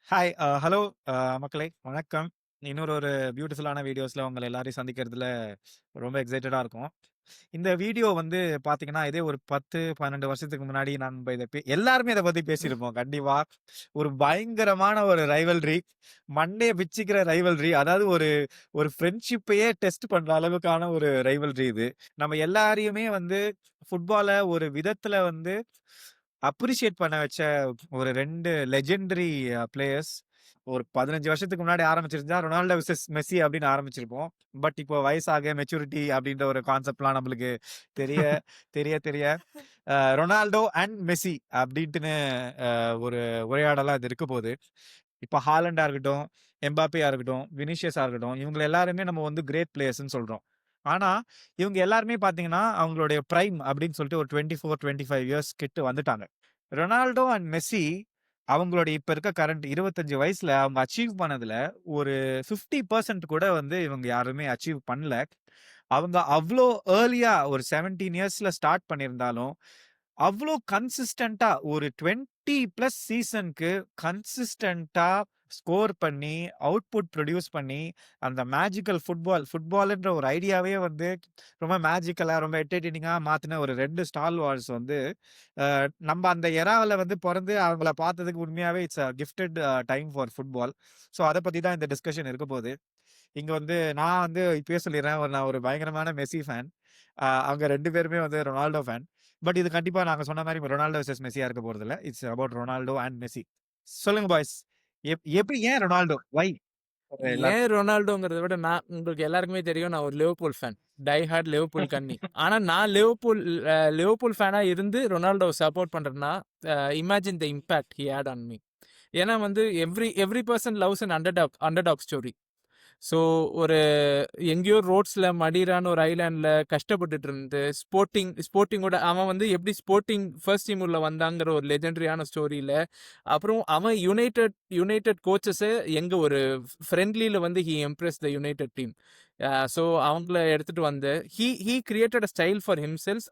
Hi, hello மக்களே வணக்கம். இன்னொரு ஒரு பியூட்டிஃபுல்லான வீடியோஸ்ல உங்கள எல்லாரையும் சந்திக்கிறதுல ரொம்ப எக்ஸைட்டடா இருக்கோம். இந்த வீடியோ வந்து பார்த்தீங்கன்னா, இதே ஒரு 10, 12 வருஷத்துக்கு முன்னாடி நம்ப இத எல்லாருமே இத பத்தி பேசியிருப்போம். கண்டிப்பா. ஒரு பயங்கரமான ஒரு ரைவல்ரி. மண்டைய பிச்சுக்கிற ரைவல்ரி. அதாவது ஒரு ஒரு ஃப்ரெண்ட்ஷிப்பையே டெஸ்ட் பண்ற அளவுக்கான ஒரு ரைவல்ரி இது. நம்ம எல்லாரையுமே வந்து ஃபுட்பால ஒரு விதத்துல வந்து அப்ரிஷியேட் பண்ண வச்ச ஒரு 2 லெஜெண்டரி பிளேயர்ஸ். ஒரு 15 வருஷத்துக்கு முன்னாடி ஆரம்பிச்சிருந்தா, ரொனால்டோ விசஸ் மெஸ்ஸி அப்படின்னு ஆரம்பிச்சிருப்போம். பட் இப்போ வயசாக மெச்சூரிட்டி அப்படின்ற ஒரு கான்செப்ட்லாம் நம்மளுக்கு தெரிய தெரிய தெரிய ரொனால்டோ அண்ட் மெஸ்ஸி அப்படின்ட்டுன்னு ஒரு உரையாடலா இது இருக்க போது. இப்ப ஹாலண்டா இருக்கட்டும், எம்பாப்பேயா இருக்கட்டும், வினிசியஸா இருக்கட்டும், இவங்க எல்லாருமே நம்ம வந்து கிரேட் பிளேயர்ஸ்ன்னு சொல்றோம். ஆனா, இவங்க எல்லாருமே பார்த்தீங்கன்னா, அவங்களுடைய பிரைம் அப்படின்னு சொல்லிட்டு ஒரு 24, 25 இயர்ஸ் கிட்ட வந்துட்டாங்க. ரொனால்டோ அண்ட் மெஸ்ஸி அவங்களுடைய இப்ப இருக்க கரண்ட் 25 வயசுல அவங்க அச்சீவ் பண்ணதுல ஒரு 50% கூட வந்து இவங்க யாருமே அச்சீவ் பண்ணல. அவங்க அவ்ளோ ஏர்லியா ஒரு 17 இயர்ஸ்ல ஸ்டார்ட் பண்ணியிருந்தாலும், அவ்ளோ கன்சிஸ்டன்ட்டா ஒரு 20 பிளஸ் சீசன்க்கு கன்சிஸ்டன்ட்டா ஸ்கோர் பண்ணி, அவுட்புட் புரொடியூஸ் பண்ணி, அந்த மேஜிக்கல் ஃபுட்பால்ன்ற ஒரு ஐடியாவே வந்து ரொம்ப மேஜிக்கலா, ரொம்ப என்டர்டெய்னிங்கா மாத்துன ஒரு 2 ஸ்டார் வார்ஸ் வந்து, நம்ம அந்த எராவுல வந்து பொறந்து அவங்கள பார்த்ததுக்கு உண்மையாவே it's a gifted time for football. So அத பத்தி தான் இந்த டிஸ்கஷன் இருக்க போது. இங்க வந்து நான் வந்து இப்பயே சொல்லிர்றேன். நான் ஒரு பயங்கரமான மெஸ்ஸி ஃபேன். அவங்க 2 பேருமே வந்து ரொனால்டோ ஃபேன். பட் இது கண்டிப்பா நாங்க சொன்ன மாரி ரொனால்டோ வெர்சஸ் மெஸ்ஸியா இருக்க போறதில்ல. It's about Ronaldo and Messi. சொல்லுங்க பாய்ஸ். எப்படி ஏன் ரொனால்டோ? வை? ஏன் எல்லாருக்கும். ரொனால்டோங்கிறத விட உங்களுக்கு எல்லாருக்குமே தெரியும் நான் ஒரு Liverpool fan. Die hard Liverpool கன்னி. ஆனா நான் லிவர்பூல் ஃபேனா இருந்து ரொனால்டோவ சப்போர்ட் பண்றேன்னா, imagine the impact he had on me. ஏன்னா வந்து every person loves an underdog story. So ஒரு எங்கேயோ ரோட்ஸ்ல மடிரான்னு ஒரு ஐலாண்ட்ல கஷ்டப்பட்டுட்டு இருந்து ஸ்போர்ட்டிங்கோட அவன் வந்து எப்படி ஸ்போர்ட்டிங் ஃபர்ஸ்ட் டீம் உள்ள வந்தாங்கிற ஒரு லெஜெண்டரியான ஸ்டோரியில அப்புறம் அவன் யுனைடெட் கோச்சஸை எங்க ஒரு ஃப்ரெண்ட்லியில வந்து he impress the United team. So அவங்கள எடுத்துட்டு வந்து he created a style for himself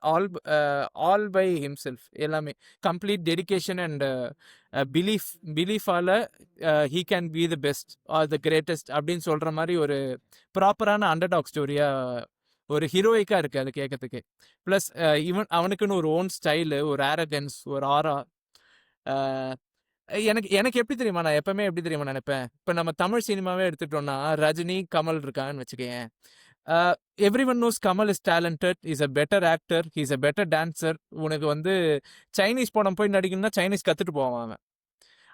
all by himself எல்லாமே கம்ப்ளீட் டெடிகேஷன் அண்ட் பிலீஃப் பிலீஃபால he can be the best or the greatest அப்படின்னு சொல்ற மாதிரி ஒரு ப்ராப்பரான அண்டர்டாக் ஸ்டோரியா ஒரு ஹீரோயிக்கா இருக்கு அது கேட்கறதுக்கு. ப்ளஸ் அவனுக்குன்னு ஒரு ஓன் ஸ்டைலு, ஒரு ஆரகன்ஸ், ஒரு ஆரா. எனக்கு எனக்கு எப்படி தெரியுமா, நான் எப்பவுமே எப்படி தெரியுமா நினைப்பேன், இப்ப நம்ம தமிழ் சினிமாவே எடுத்துட்டோம்னா ரஜினி, கமல் இருக்கான்னு வச்சுக்கேன். Every one knows Kamal is talented, is a better actor, is a better dancer. உனக்கு வந்து சைனீஸ் படம் போய் நடிக்கணும்னா சைனீஸ் கத்துட்டு போவான் அவன்.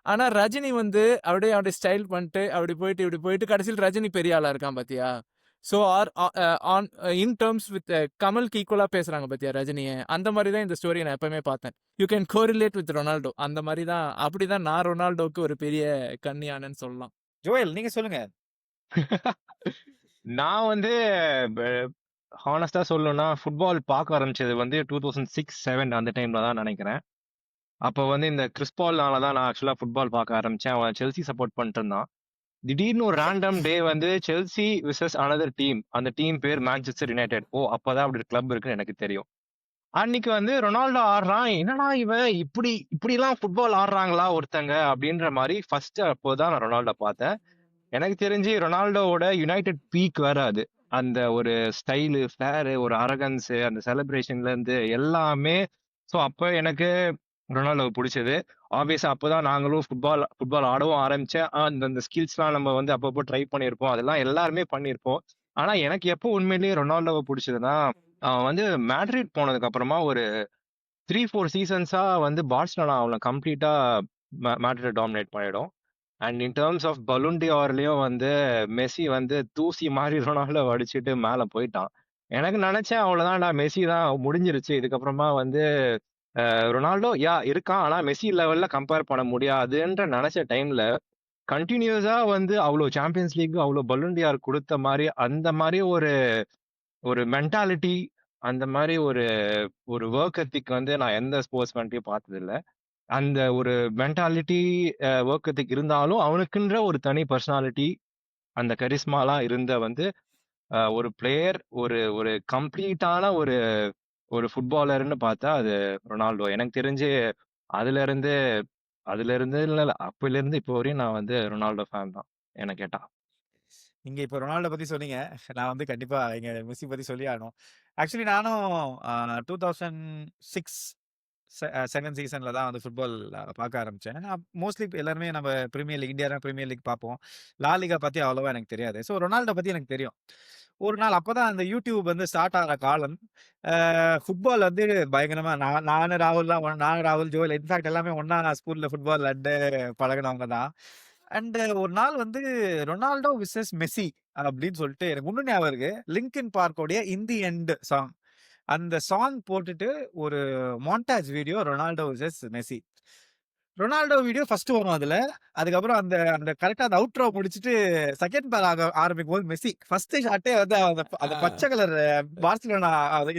ஆனா ரஜினி வந்து அப்படியே அப்படியே ஸ்டைல் பண்ணிட்டு அப்படி போயிட்டு இப்படி போயிட்டு கடைசியில் ரஜினி பெரிய ஆளா இருக்கான் பாத்தியா. So are on in terms with கமலுக்கு ஈக்குவலா பேசுறாங்க பாத்தியா ரஜினியை. அந்த மாதிரி தான் இந்த ஸ்டோரியை நான் எப்பவுமே பார்த்தேன். You can correlate with Ronaldo. அந்த மாதிரி தான், அப்படிதான் நான் ரொனால்டோக்கு ஒரு பெரிய கன்னியானன்னு சொல்லலாம். ஜோயல் நீங்க சொல்லுங்க. நான் வந்து ப ஹானஸ்ட்டா சொல்லணும்னா, ஃபுட்பால் பார்க்க ஆரம்பிச்சது வந்து 2006, 7 அந்த டைம்ல தான் நெனைக்கிறேன். அப்ப வந்து இந்த கிறிஸ் பால்னால தான் நான் ஆக்சுவலா ஃபுட்பால் பார்க்க ஆரம்பிச்சேன். அவன் செல்சி சப்போர்ட் பண்ணிட்டு இருந்தான். திடீர்னு ஒரு ரேண்டம் டே வந்து செல்சி விசஸ் அனதர் டீம். அந்த டீம் பேர் மான்செஸ்டர் யுனைட்டட். ஓ! அப்பதான் அப்படி ஒரு கிளப் இருக்குன்னு எனக்கு தெரியும். அன்னைக்கு வந்து ரொனால்டோ ஆடுறான். என்னடா இவன் இப்படிலாம் ஃபுட்பால் ஆடுறாங்களா ஒருத்தங்க அப்படின்ற மாரி ஃபர்ஸ்ட் அப்போதான் நான் ரொனால்டோ பார்த்தேன். எனக்கு தெரிஞ்சு ரொனால்டோவோட யுனைடெட் பீக் வேற அது. அந்த ஒரு ஸ்டைலு, ஃபிளேரு, ஒரு அரகன்ஸு, அந்த செலிப்ரேஷன்ல இருந்து எல்லாமே. ஸோ அப்ப எனக்கு ரொனால்டோவ புடிச்சது. ஆப்வியஸா அப்பதான் நாங்களும் ஃபுட்பால் ஃபுட்பால் ஆடவும் ஆரம்பிச்சேன். அந்த ஸ்கில்ஸ்லாம் நம்ம வந்து அப்பப்போ ட்ரை பண்ணியிருப்போம். அதெல்லாம் எல்லாருமே பண்ணியிருப்போம். ஆனா எனக்கு எப்போ உண்மையிலேயே ரொனால்டோவ புடிச்சதுன்னா, அவன் வந்து மேட்ரிட் போனதுக்கு அப்புறமா ஒரு 3, 4 சீசன்ஸா வந்து பார்சிலோனா அவன கம்ப்ளீட்டா மேட்ரிட் டாமினேட் பண்ணிடும். And in terms of Ballon டிஆர்லயும் வந்து மெஸ்ஸி வந்து தூசி மாரி ரொனால்டோ அடிச்சுட்டு மேல போயிட்டான். எனக்கு நினைச்சேன் அவ்வளவுதான்டா, மெஸ்ஸி தான் முடிஞ்சிருச்சு. இதுக்கப்புறமா வந்து ரொனால்டோ இருக்கான். ஆனா மெஸ்ஸி லெவல்ல கம்பேர் பண்ண முடியாதுன்ற நினைச்ச டைம்ல கண்டினியூஸா வந்து அவ்வளவு சாம்பியன்ஸ் லீக், அவ்வளவு பலூன் டிஆர் குடுத்த மாரி அந்த மாரி ஒரு ஒரு மென்டாலிட்டி, அந்த மாரி ஒரு ஒரு வொர்க் எத்திக் வந்து நான் எந்த ஸ்போர்ட்ஸ் மேன்ட்டயும் பார்த்ததில்ல. அந்த ஒரு மென்டாலிட்டி, வொர்க் எத்திக் இருந்தாலும், அவனுக்குன்ற ஒரு தனி பெர்சனாலிட்டி, அந்த கரிஸ்மாலாம் இருந்த வந்து ஒரு பிளேயர், ஒரு ஒரு கம்ப்ளீட்டான ஒரு ஒரு ஃபுட்பாலர்ன்னு பார்த்தா அது ரொனால்டோ. எனக்கு தெரிஞ்சு அதிலிருந்து அதுலருந்து இல்ல அப்பையிலிருந்து இப்போ வரையும் நான் வந்து ரொனால்டோ ஃபேன் தான் என்ன கேட்டா. நீங்க இப்ப ரொனால்டோ பத்தி சொன்னீங்க. நான் வந்து கண்டிப்பா இங்க மெஸ்ஸி பத்தி சொல்லியே ஆகணும். ஆக்சுவலி நானும் 2006 2ண்ட் சீசன்ல தான் வந்து ஃபுட்பால் பார்க்க ஆரம்பிச்சேன். மோஸ்ட்லி எல்லாருமே நம்ம Premier League, India Premier League பார்ப்போம். லா லிகா பத்தி அவ்வளவா எனக்கு தெரியாது. ஸோ ரொனால்டோ பத்தி எனக்கு தெரியும். ஒரு நாள் அப்பதான் அந்த யூடியூப் வந்து ஸ்டார்ட் ஆன காலம். ஃபுட்பால் வந்து பயங்கரமா நானு ராகுல்லாம் நானு ராகுல், ஜோயல் இன்ஃபாக்ட் எல்லாமே ஒண்ணா ஸ்கூல்ல ஃபுட்பால் விளையாண்டு பழகுனவங்க தான். அண்ட் ஒரு நாள் வந்து ரொனால்டோ விசஸ் மெஸ்ஸி அப்படின்னு சொல்லிட்டு எனக்கு இன்னும் ஞாபகம் இருக்கு. லிங்கின் பார்க்கோடைய இன் தி எண்ட் சாங். அந்த சாங் போட்டுட்டு ஒரு montage video Ronaldo versus Messi. Ronaldo video first வரும் அதுல. அதுக்கப்புறம் அந்த அந்த கரெக்ட்டா அந்த அவுட்ரோ முடிச்சுட்டு செகண்ட் பேர் ஆரம்பிக்கும்போது மெஸ்ஸி. ஃபர்ஸ்ட் ஷாட்டே வந்து அந்த அந்த பச்சை கலர் பார்சிலோனா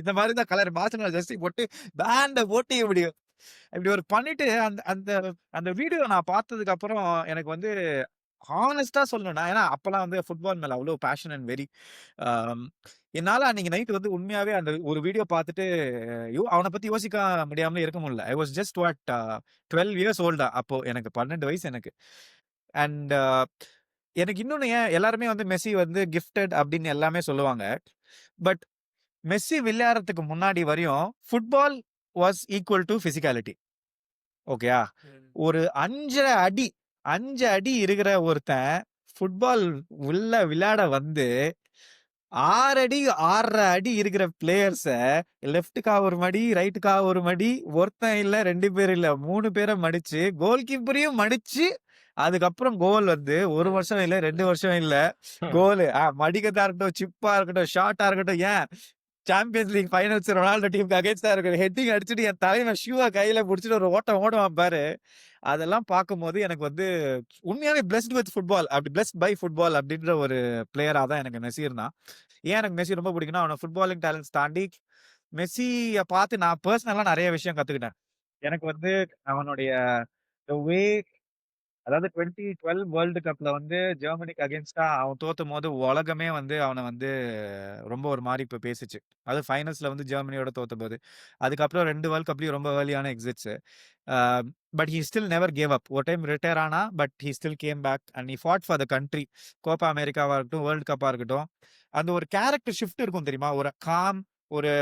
இந்த மாதிரி தான் கலர் பார்சிலோனா ஜெர்சி போட்டு பேண்ட போட்டு இப்படி ஒரு பண்ணிட்டு அந்த அந்த அந்த வீடியோ நான் பார்த்ததுக்கு அப்புறம் எனக்கு வந்து ஹானஸ்ட்டா சொல்லணும்னா, ஏன்னா அப்பலாம் வந்து ஃபுட்பால் மேல அவ்ளோ பேஷன் அண்ட் வெறி. என்னால அன்னைக்கு நைட் வந்து உண்மையாவே அந்த ஒரு வீடியோ பார்த்துட்டு அவன பத்தி யோசிக்க முடியாமலே இருக்க முடியல. ஐ வாஸ் ஜஸ்ட் 12 இயர்ஸ் ஓல்டா அப்போ எனக்கு 12 வயசு எனக்கு. அண்ட் எனக்கு இன்னொன்னு ஏன் எல்லாருமே வந்து மெஸ்ஸி வந்து கிஃப்டட் அப்படின்னு எல்லாமே சொல்லுவாங்க. பட் மெஸ்ஸி விளையாடுறதுக்கு முன்னாடி வரையும் football was equal to physicality. ஓகேயா? ஒரு 5 அடி இருக்கிற ஒருத்தன் ஃபுட்பால் உள்ள விளையாட வந்து 6 அடி 6.5 அடி இருக்கிற பிளேயர்ஸ லெஃப்ட்கா ஒரு மடி, ரைட்டுக்கா ஒரு மடி, ஒருத்தன் இல்ல 2 பேர் இல்ல 3 பேர மடிச்சு, கோல் கீப்பரையும் மடிச்சு, அதுக்கப்புறம் கோல் வந்து 1 வருஷம் இல்ல, 2 வருஷம் இல்ல. கோலு மடிக்கிறதா இருக்கட்டும், சிப்பா இருக்கட்டும், ஷாட்டா இருக்கட்டும், ஏன் சாம்பியன்ஸ் லீக் ஃபைனல்ஸ் ரொனால்டோ டீமுக்கு அகைன்ஸ்டா இருக்கிற ஹெட்டிங் அடிச்சுட்டு என் தலைவன் ஷூவ கையில புடிச்சுட்டு ஒரு ஓட்டம் ஓடுவான் பாரு. அதெல்லாம் பார்க்கும்போது எனக்கு வந்து உண்மையாவே பிளெஸ்ட் வித் ஃபுட்பால் அப்படி பிளெஸ்ட் பை ஃபுட்பால் அப்படின்ற ஒரு பிளேயரா தான் எனக்கு மெஸ்ஸி இருந்தான். ஏன் எனக்கு மெஸ்ஸி ரொம்ப பிடிக்கும்னா, அவன ஃபுட்பாலிங் டேலண்ட்ஸ் தாண்டி மெஸ்ஸிய பார்த்து நான் பெர்சனலா நெறைய விஷயம் கத்துக்கிட்டேன். எனக்கு வந்து அவனுடைய த வே அதாவது 2012 வேர்ல்டு கப்ல வந்து ஜெர்மனிக்கு அகைன்ஸ்டா அவன் தோத்தம்போது உலகமே வந்து அவன வந்து ரொம்ப ஒரு மாரி இப்ப பேசுச்சு. அதுவும் ஃபைனல்ஸ்ல வந்து ஜெர்மனியோட தோத்தபோது. அதுக்கப்புறம் 2 வேர்ல்ட் கப்லயும் ரொம்ப ஏர்லியான exits. Uh but he still never gave up. ஒரு டைம் ரிட்டயர் ஆனா, but he still came back and he fought for the country. Copa அமெரிக்காவா இருக்கட்டும், வேர்ல்ட் கப்பா இருக்கட்டும். அந்த ஒரு கேரக்டர் ஷிஃப்ட் இருக்கும் தெரியுமா? ஒரு காம் ஒரு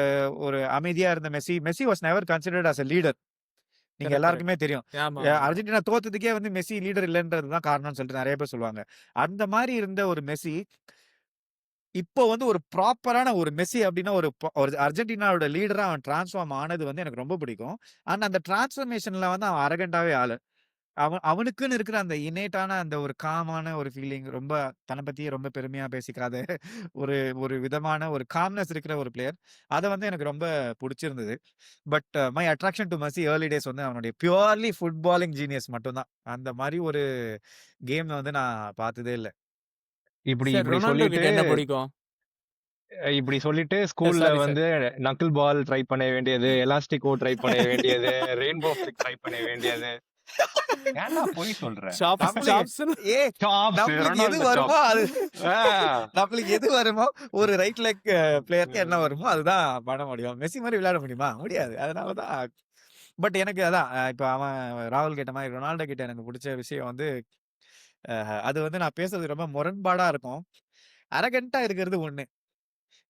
ஒரு அமைதியா இருந்த Messi. Messi was never considered as a leader. நீங்க கரெக்ட், கரெக்ட். எல்லாருக்குமே தெரியும். ஆமா, ஆமா. அர்ஜென்டினா தோத்ததுக்கே வந்து மெஸ்ஸி லீடர் இல்லன்றது தான் காரணம்னு சொல்லிட்டு நெறைய பேர் சொல்லுவாங்க. அந்த மாரி இருந்த ஒரு மெஸ்ஸி, இப்போ வந்து ஒரு ப்ராப்பரான ஒரு மெஸ்ஸி அப்டின்னா ஒரு அர்ஜென்டினாவோட லீடரா அவன் ட்ரான்ஸ்ஃபார்ம் ஆனது வந்து எனக்கு ரொம்ப பிடிக்கும். ஆனா அந்த ட்ரான்ஸ்ஃபர்மேஷன்ல வந்து அவன் அரகன்ட்டாவே ஆளு. அவனுக்குன்னு இருக்கிற அந்த இன்னேட்டான அந்த ஒரு காமான ஒரு ஃபீலிங் ரொம்ப தன்னை பத்தியே ரொம்ப பெருமையா பேசிக்காத ஒரு ஒரு விதமான ஒரு காம்னஸ் இருக்கிற ஒரு பிளேயர். அத வந்து எனக்கு ரொம்ப புடிச்சிருந்தது. But my attraction to Messi early days வந்து அவனுடைய பியூர்லி ஃபுட்பாலிங் ஜீனியஸ் மட்டும் தான். அந்த மாரி ஒரு கேம் வந்து நான் பார்த்ததே இல்ல. இப்படி சார் இப்படி ரொனால்டோ சொல்லிட்டு கிட்ட என்ன பிடிக்கும்? இப்படி சொல்லிட்டு ஸ்கூல்ல சாரி சார். வந்து நக்கிள் பால் ட்ரை பண்ண வேண்டியது, எலாஸ்டிகோ ட்ரை பண்ண வேண்டியது, ரெயின்போ ஃபிளிக் ட்ரை பண்ண வேண்டியது. ஏன்டா பொய் சொல்ற? சாப்ஸ் நம்மளுக்கு சாப்ஸ் ஏய் சாப்ஸ், நம்மளுக்கு எது ரொனால்டோ வருமோ சாப்ஸ். அது ஆ. நம்மளுக்கு எது வருமோ ஒரு ரைட் லெக் பிளேயருக்கு என்ன வருமோ அதுதான் பண்ண முடியும். மெஸ்ஸி மாரி விளையாட முடியுமா? முடியாது. அதனால தான் பட் எனக்கு அதான் இப்ப அவன் ராகுல் கேட்ட மாரி ரொனால்டோ கிட்ட எனக்கு புடிச்ச விஷயம் வந்து அது வந்து நான் பேசுறது ரொம்ப முரண்பாடா இருக்கும். அரகன்ட்டா இருக்கிறது ஒண்ணு.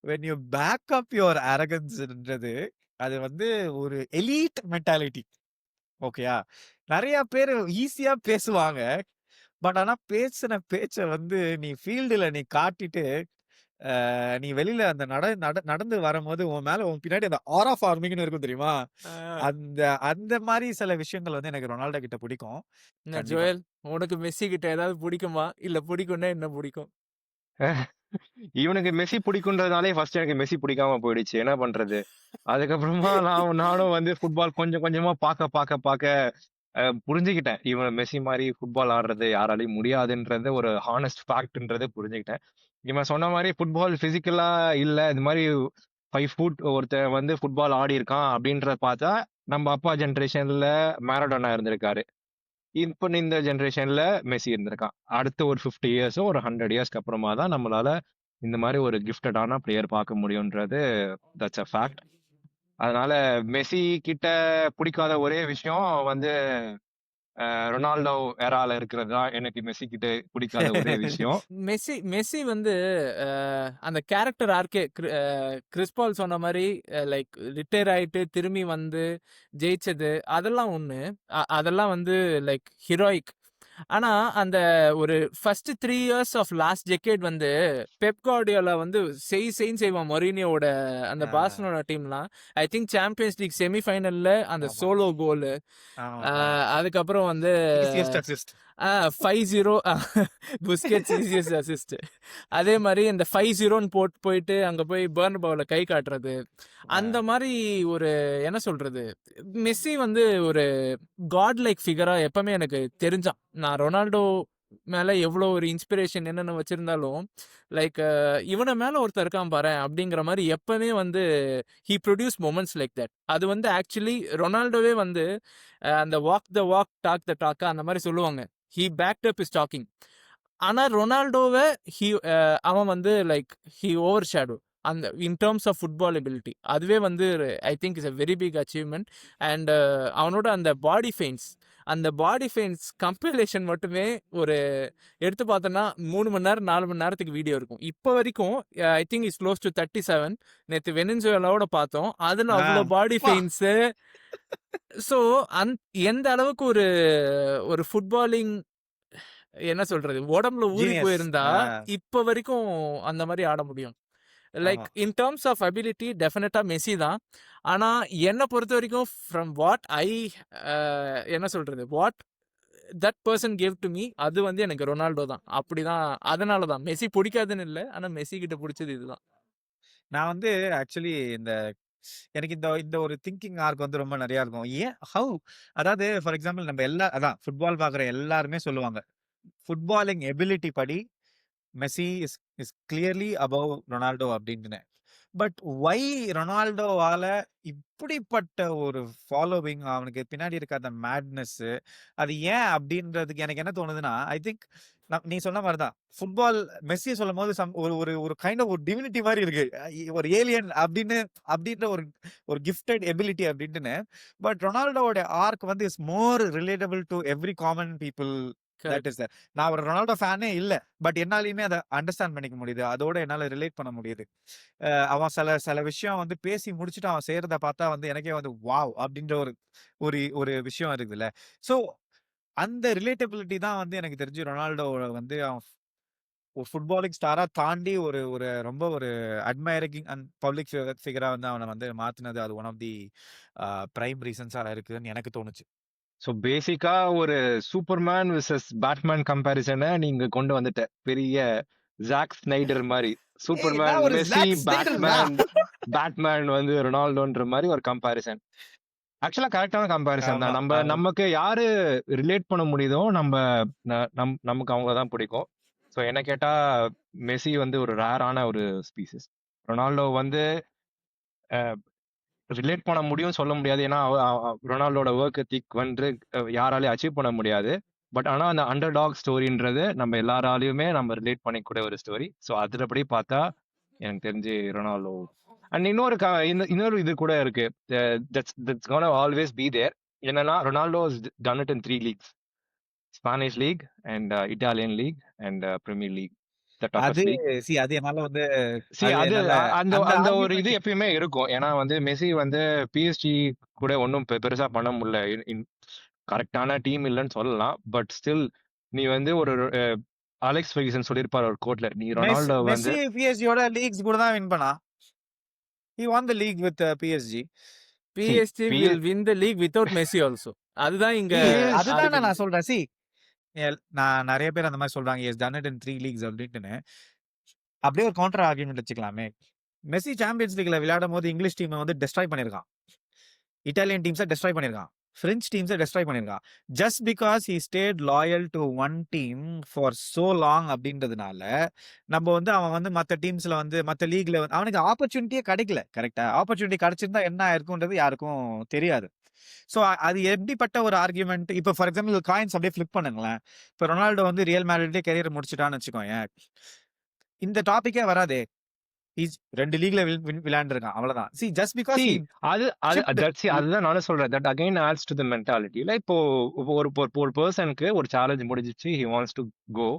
When you back up your அரகன்ஸ்ன்றது அது வந்து ஒரு எலீட் மென்டாலிட்டி. ஓகேயா? நெறைய பேரு ஈஸியா பேசுவாங்க. பட் ஆனா பேசின பேச்ச வந்து நீ ஃபீல்டுல நீ காட்டிட்டு, நீ வெளியில அந்த நடந்து வரும்போது உன் மேல உன் பின்னாடி அந்த ஆரா ஃபார்மிங்ன்னு இருக்கும் தெரியுமா? ஆ. அந்த அந்த மாரி சில விஷயங்கள் வந்து எனக்கு ரொனால்டோ கிட்ட பிடிக்கும். என்ன கண்டிப்பா. ஜோயல், உனக்கு மெஸ்ஸி கிட்ட ஏதாவது பிடிக்குமா? இல்ல பிடிக்கும்னா என்ன பிடிக்கும்? இவனுக்கு மெஸ்ஸி பிடிக்குன்றதுனாலே ஃபர்ஸ்ட் எனக்கு மெஸ்ஸி பிடிக்காம போயிடுச்சு. என்ன பண்றது? அதுக்கப்புறமா நானும் வந்து ஃபுட்பால் கொஞ்சம் கொஞ்சமா பாக்க புரிஞ்சுக்கிட்டேன். இவன் மெஸ்ஸி மாரி ஃபுட்பால் ஆடுறது யாராலயும் முடியாதுன்றது ஒரு ஹானஸ்ட் ஃபேக்ட்ன்றத புரிஞ்சுக்கிட்டேன். இவன் சொன்ன மாரி ஃபுட்பால் பிசிக்கலா இல்ல. இது மாரி 5 ஃபுட் ஒருத்தன் வந்து ஃபுட்பால் ஆடியிருக்கான் அப்படின்றத பார்த்தா, நம்ம அப்பா ஜெனரேஷன்ல மேரடோனா இருந்திருக்காரு. இப்ப இந்த ஜெனரேஷன்ல மெஸ்ஸி இருந்திருக்கான். அடுத்த ஒரு 50 இயர்ஸோ, ஒரு 100 இயர்ஸ்க்கு அப்புறமா தான் நம்மளால இந்த மாரி ஒரு கிஃப்டடான பிளேயர் பார்க்க முடியும்ன்றது தட்ஸ் அ ஃபேக்ட். அதனால மெஸ்ஸி கிட்ட பிடிக்காத ஒரே விஷயம் வந்து ரொனால்டோ எரால இருக்கிறது தான் எனக்கு மெஸ்ஸி கிட்ட பிடிக்காத ஒரே விஷயம். மெஸ்ஸி வந்து அந்த கேரக்டர் ஆர்க்கே கிறிஸ் பால் சொன்ன மாரி லைக் ரிட்டயர் ஆயிட்டு திரும்பி வந்து ஜெயிச்சது அதெல்லாம் ஒண்ணு. அதெல்லாம் வந்து லைக் ஹீரோயிக். ஆனா அந்த ஒரு first 3 years of last decade வந்து பெப் கார்டியோலா வந்து செய்ன்னு செய்வான் மொரினியோட அந்த ஆ. பார்சலோனா டீம்லாம். ஐ திங்க் சாம்பியன்ஸ் லீக் செமிஃபைனல்ல அந்த ஆமா. சோலோ கோலு ஆமா. அதுக்கப்புறம் வந்து easiest assist. 5-0 Busquets easiest assist. அதே மாதிரி இந்த 5-0ன்னு போயிட்டு அங்க போய் பர்னபாவுல கை காட்டுறது அந்த மாதிரி ஒரு என்ன சொல்றது மெஸ்ஸி வந்து ஒரு காட் லைக் ஃபிகரா எப்பவுமே எனக்கு தெரிஞ்சான். நான் ரொனால்டோ மேல எவ்வளோ ஒரு இன்ஸ்பிரேஷன் என்னென்ன வச்சிருந்தாலும் லைக் இவனை மேல ஒருத்தர் இருக்கான் பாரு அப்படிங்கிற மாதிரி எப்பவுமே வந்து he produce moments like that. அது வந்து ஆக்சுவலி ரொனால்டோவே வந்து அந்த walk the walk talk the டாக்கா அந்த மாதிரி சொல்லுவாங்க. He backed up his talking. ஆனா ரொனால்டோவை அவன் வந்து லைக் ஹி ஓவர் ஷேடோ அந்த in terms of football ability. அதுவே வந்து I think is a very big achievement. And அவனோட அந்த பாடி ஃபெயின்ஸ் கம்பைலேஷன் மட்டுமே ஒரு எடுத்து பார்த்தோன்னா 3 மணி நேரம் 4 மணி நேரத்துக்கு வீடியோ இருக்கும் இப்போ வரைக்கும். ஐ திங்க் இஸ் க்ளோஸ் டு 37. நேற்று வெனின்சுவேலாவோட பார்த்தோம், அதில் அவ்வளோ பாடி ஃபெயின்ஸு. ஸோ எந்த அளவுக்கு ஒரு ஒரு ஃபுட்பாலிங் என்ன சொல்றது உடம்புல ஊறி ஜீனியஸ். போயிருந்தா இப்ப வரைக்கும் அந்த மாதிரி ஆட முடியும். லைக் ஆமா. இன் டேர்ம்ஸ் ஆஃப் அபிலிட்டி டெஃபினட்டா மெஸ்ஸி தான். ஆனா என்னை பொறுத்த வரைக்கும் ஃப்ரம் வாட் என்ன சொல்றது what that person cave to me அது வந்து எனக்கு ரொனால்டோ தான். அப்படிதான், அதனால தான் மெஸ்ஸி பிடிக்காதுன்னு இல்லை, ஆனா மெஸ்ஸி கிட்ட பிடிச்சது இதுதான். நான் வந்து ஆக்சுவலி எனக்கு இந்த இந்த ஒரு திங்கிங் ஆர்க் வந்து ரொம்ப நிறைய இருக்கும். ஏன் ஹவ் அதாவது ஃபார் எக்ஸாம்பிள் நம்ம அதான் ஃபுட்பால் பார்க்குற எல்லாருமே சொல்லுவாங்க. ஃபுட்பாலிங் எபிலிட்டி படி Messi is is clearly above Ronaldo அப்படின்ட்டுன்னு. பட் ஒய் ரொனால்டோவால இப்படிப்பட்ட ஒரு ஃபாலோவிங், அவனுக்கு பின்னாடி இருக்க அந்த மேட்னஸ், அது ஏன் அப்படின்றதுக்கு எனக்கு என்ன தோணுதுன்னா, ஐ திங்க் நீ சொன்ன மாதிரி தான் ஃபுட்பால் மெஸ்ஸி சொல்லும் போது ஒரு ஒரு ஒரு கைண்ட் ஆஃப் ஒரு டிவினிட்டி மாதிரி இருக்கு. ஒரு ஏலியன் அப்படின்ற ஒரு ஒரு கிஃப்டட் எபிலிட்டி அப்படின்ட்டுன்னு. பட் ரொனால்டோவோட ஆர்க் வந்து is more relatable to every common people. That is நான் ஒரு ரொனால்டோ ஃபேனே இல்ல. பட் என்னாலையுமே அதை அண்டர்ஸ்டாண்ட் பண்ணிக்க முடியுது. அதோட என்னால ரிலேட் பண்ண முடியுது. அவன் சில சில விஷயம் வந்து பேசி முடிச்சுட்டு அவன் செய்யறத பார்த்தா வந்து எனக்கே வந்து வாவ் அப்படின்ற ஒரு ஒரு ஒரு விஷயம் இருக்குதுல்ல. ஸோ அந்த ரிலேட்டபிலிட்டி தான் வந்து எனக்கு தெரிஞ்சு ரொனால்டோ வந்து அவன் ஒரு ஃபுட்பாலிக் ஸ்டாரா தாண்டி ஒரு ஒரு ரொம்ப ஒரு அட்மைரிங் அண்ட் பப்ளிக் ஃபிகரா வந்து அவனை வந்து மாத்தினது. அது ஒன் ஆஃப் தி பிரைம் ரீசன்ஸா இருக்குன்னு எனக்கு தோணுச்சு. ஸோ பேசிக்கா ஒரு சூப்பர்மேன் விசஸ் பேட்மேன் கம்பேரிசனை நீங்க கொண்டு வந்துட்ட. பெரிய ஜாக் ஸ்னைடர் மாதிரி சூப்பர்மேன் நான் ஒரு மெஸ்ஸி, ஜாக் ஸ்னைடர்டா. பேட்மேன் வந்து ரொனால்டோன்ற மாதிரி ஒரு கம்பேரிசன். ஆக்சுவலா கரெக்டான கம்பேரிசன் ஆமா, தான். ஆமா. நமக்கு யாரு ரிலேட் பண்ண முடியுதோ நமக்கு அவங்க தான் பிடிக்கும். ஸோ என்ன கேட்டா மெஸ்ஸி வந்து ஒரு ரேரான ஒரு ஸ்பீசிஸ். ரொனால்டோ வந்து ரிலேட் பண்ண முடியும் சொல்ல முடியாது. ஏன்னா ரொனால்டோட ஒர்க் எத்திக் வந்து யாராலையும் அச்சீவ் பண்ண முடியாது. பட் ஆனா அந்த அண்டர் டாக் ஸ்டோரின்றது நம்ம எல்லாராலையுமே நம்ம ரிலேட் பண்ணிக்கூட ஒரு ஸ்டோரி. ஸோ அதுபடி பார்த்தா எனக்கு தெரிஞ்சு ரொனால்டோ. அண்ட் இன்னொரு இது கூட இருக்கு. That's gonna always be there. என்னன்னா Ronaldo is done it in 3 leagues. Spanish league and Italian league and Premier League. The அது டஃபஸ்ட் லீக். அது என்னால வந்து அது அது என்னால அந்த அந்த அந்த ஒரு இது ஆர்குமெண்ட். எப்பயுமே இருக்கும். ஏன்னா வந்து மெஸ்ஸி வந்து பிஎஸ்ஜி கூட ஒன்றும் பெருசா பண்ண முடியல. கரெக்டான டீம் இல்லைன்னு சொல்லலாம். பட் ஸ்டில் நீ வந்து ஒரு அலெக்ஸ் ஃபெர்குசன் சொல்லியிருப்பார் ஒரு கோட்ல, நீ ரொனால்டோ வந்து மெஸ்ஸி பிஎஸ்ஜியோட லீக்ஸ் கூட தான் வின் பண்ணா. He won the league with PSG. PSG will win the league without Messi also. அதுதான் இங்க அதுதானே நான் சொல்றேன். நான் நிறைய பேர் அந்த மாதிரி சொல்றாங்க, yes done it in 3 leagues அப்படின்ட்டுன்னு. அப்படியே ஒரு கவுண்டர் ஆர்குமெண்ட் வச்சுக்கலாமே. மெஸ்ஸி சாம்பியன்ஸ் லீக்ல விளையாடும் போது இங்கிலீஷ் டீமை வந்து டெஸ்ட்ராய் பண்ணியிருக்கான். இட்டாலியன் டீம்ஸை டெஸ்ட்ராய் பண்ணியிருக்கான். பிரெஞ்ச் டீம்ஸை டெஸ்ட்ராய் பண்ணியிருக்கான். Just because he stayed loyal to one team for so long அப்படின்றதுனால நம்ம வந்து அவன் வந்து மற்ற டீம்ஸ்ல வந்து மற்ற லீக்ல வந்து அவனுக்கு ஆப்பர்ச்சுனிட்டியே கிடைக்கல. கரெக்டா? ஆப்பர்ச்சுனிட்டி கிடைச்சிருந்தா என்ன ஆயிருக்கும்ன்றது யாருக்கும் தெரியாது. ஸோ அது எப்படிப்பட்ட ஒரு ஆர்குமெண்ட். இப்போ ஃபார் எக்ஸாம்பிள் காயின்ஸ் அப்படியே ஃபிளிப் பண்ணுங்களேன். இப்போ ரொனால்டோ வந்து ரியல் மேட்ரிட்லயே கெரியர் முடிச்சிட்டான்னு வச்சுக்கோங்க, இந்த டாபிக்கே வராதே. ஹீஸ் 2 லீக்ல விளையாண்டுருக்கான். அவ்வளவுதான். ஜஸ்ட் பிகாஸ் சி ஹி அது அது ஷிப்ட். அதுதான் நானும் சொல்றேன். That again adds to the mentality. இப்போ ஒரு ஒரு பெர்சனுக்கு ஒரு சேலஞ்ச் முடிஞ்சிச்சு. He wants to go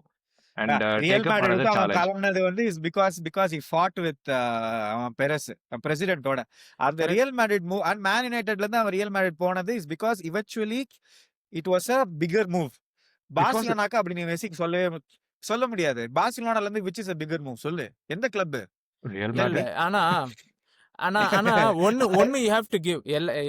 and Real take up Madrid another அவன் சேலஞ்ச். கிளம்புனது வந்து is because he fought with அவன் பெரஸ் பிரசிடென்ட்டோட. அந்த correct. Real Madrid move and Man யுனைட்டட்ல இருந்து அவன் ரியல் மேட்ரிட் போனது is because eventually it was a bigger move. Because பார்சிலோனாக்கு அப்படி நீ மெஸ்ஸிக்கு சொல்ல முடியாது. பார்சிலோனால இருந்து which is a bigger move சொல்லு. எந்த கிளப்? ரியல் இல்ல மேட்ரிட் ஆனா ஆனா ஆனா ஒன்னு யூ ஹேவ் டு கிவ்.